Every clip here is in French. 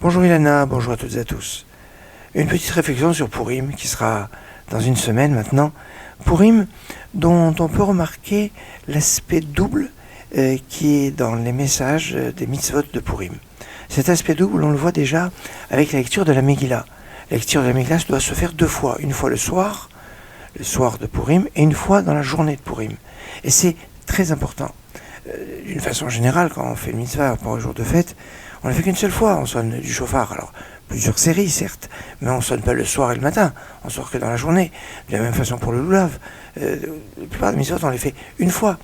Bonjour Ilana, bonjour à toutes et à tous. Une petite réflexion sur Purim qui sera dans une semaine maintenant. Purim dont on peut remarquer l'aspect double qui est dans les messages des mitzvot de Purim. Cet aspect double, on le voit déjà avec la lecture de la Megillah. La lecture de la Megillah doit se faire deux fois. Une fois le soir de Purim, et une fois dans la journée de Purim. Et c'est très important. D'une façon générale, quand on fait le mitzvah pour un jour de fête, on ne fait qu'une seule fois, on sonne du chauffard. Alors, plusieurs séries, certes, mais on ne sonne pas le soir et le matin, on ne sort que dans la journée. De la même façon pour le loulav. La plupart des mitzvot, on les fait une fois.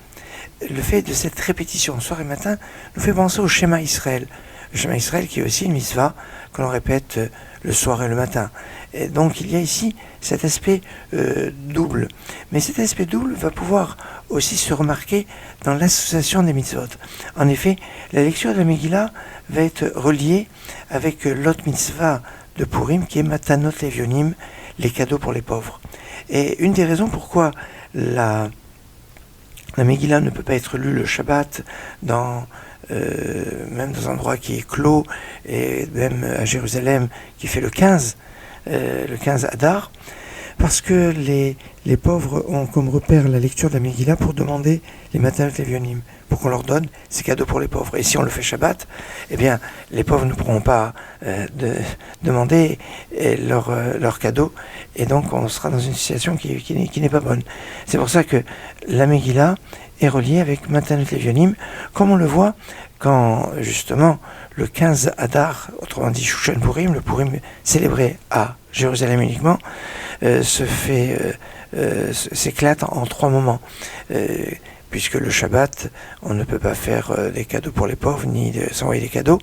Le fait de cette répétition soir et matin nous fait penser au schéma Israël. Le schéma Israël qui est aussi une mitzvah que l'on répète le soir et le matin. Et donc il y a ici cet aspect double. Mais cet aspect double va pouvoir aussi se remarquer dans l'association des mitzvot. En effet, la lecture de la Megillah va être reliée avec l'autre mitzvah de Purim qui est Matanot Levionim, les cadeaux pour les pauvres. Et une des raisons pourquoi la Megillah ne peut pas être lue le Shabbat même dans un endroit qui est clos, et même à Jérusalem qui fait le 15 Adar, parce que les pauvres ont comme repère la lecture de la Megillah pour demander les Matanot Levionim, pour qu'on leur donne ces cadeaux pour les pauvres. Et si on le fait Shabbat, eh bien, les pauvres ne pourront pas demander leurs cadeaux, et donc on sera dans une situation qui n'est pas bonne. C'est pour ça que la Megillah est reliée avec Matanot Levionim, comme on le voit quand, justement, le 15 Adar, autrement dit Shushan Purim, le Purim célébré à Jérusalem uniquement, s'éclate en trois moments. Puisque le Shabbat, on ne peut pas faire des cadeaux pour les pauvres, ni s'envoyer des cadeaux,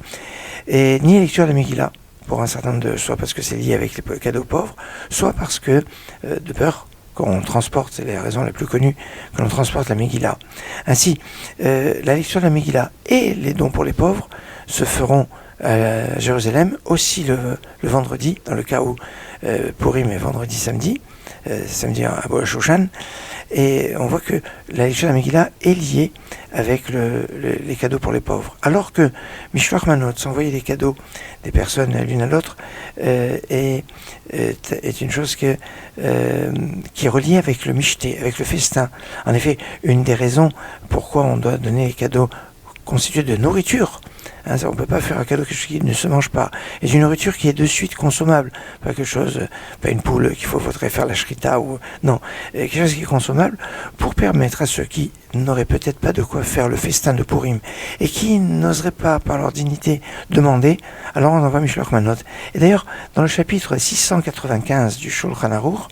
et ni lecture de la Megillah, pour un certain nombre de, soit parce que c'est lié avec les cadeaux pauvres, soit parce que, de peur qu'on transporte, c'est la raison la plus connue, que l'on transporte la Megillah. Ainsi, la lecture de la Megillah et les dons pour les pauvres se feront à Jérusalem, aussi le vendredi, dans le cas où Purim est vendredi-samedi, samedi à Boa Shoshan, et on voit que la lecture de la Megillah est liée avec les cadeaux pour les pauvres. Alors que Mishloach Manot, s'envoyer des cadeaux des personnes l'une à l'autre, est une chose qui est reliée avec le mishté, avec le festin. En effet, une des raisons pourquoi on doit donner des cadeaux constitués de nourriture, on ne peut pas faire un cadeau quelque chose qui ne se mange pas, et d'une nourriture qui est de suite consommable, pas quelque chose, pas une poule qu'il faudrait faire la shrita, ou non, quelque chose qui est consommable, pour permettre à ceux qui n'auraient peut-être pas de quoi faire le festin de Purim, et qui n'oseraient pas, par leur dignité, demander, alors on envoie Mishloach Manot. Et d'ailleurs, dans le chapitre 695 du Shulchan Aruch,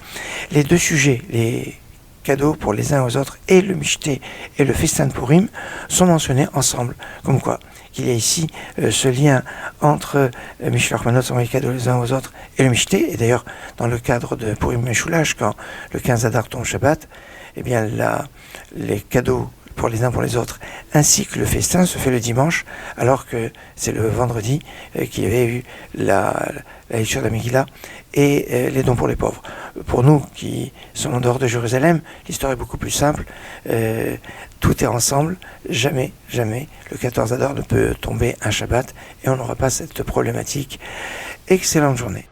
les deux sujets, les cadeaux pour les uns aux autres, et le mishté et le festin de Purim, sont mentionnés ensemble, comme quoi qu'il y a ici ce lien entre Mishloach Manot, s'envoyer cadeaux les uns aux autres, et le mishté. Et d'ailleurs, dans le cadre de Purim Meshulash, quand le 15 Adar tombe Shabbat, eh bien les cadeaux pour les uns pour les autres, ainsi que le festin se fait le dimanche, alors que c'est le vendredi qu'il y avait eu la lecture de la Megillah et les dons pour les pauvres. Pour nous qui sommes en dehors de Jérusalem, l'histoire est beaucoup plus simple. Tout est ensemble. Jamais le 14 Adar ne peut tomber un Shabbat et on n'aura pas cette problématique. Excellente journée.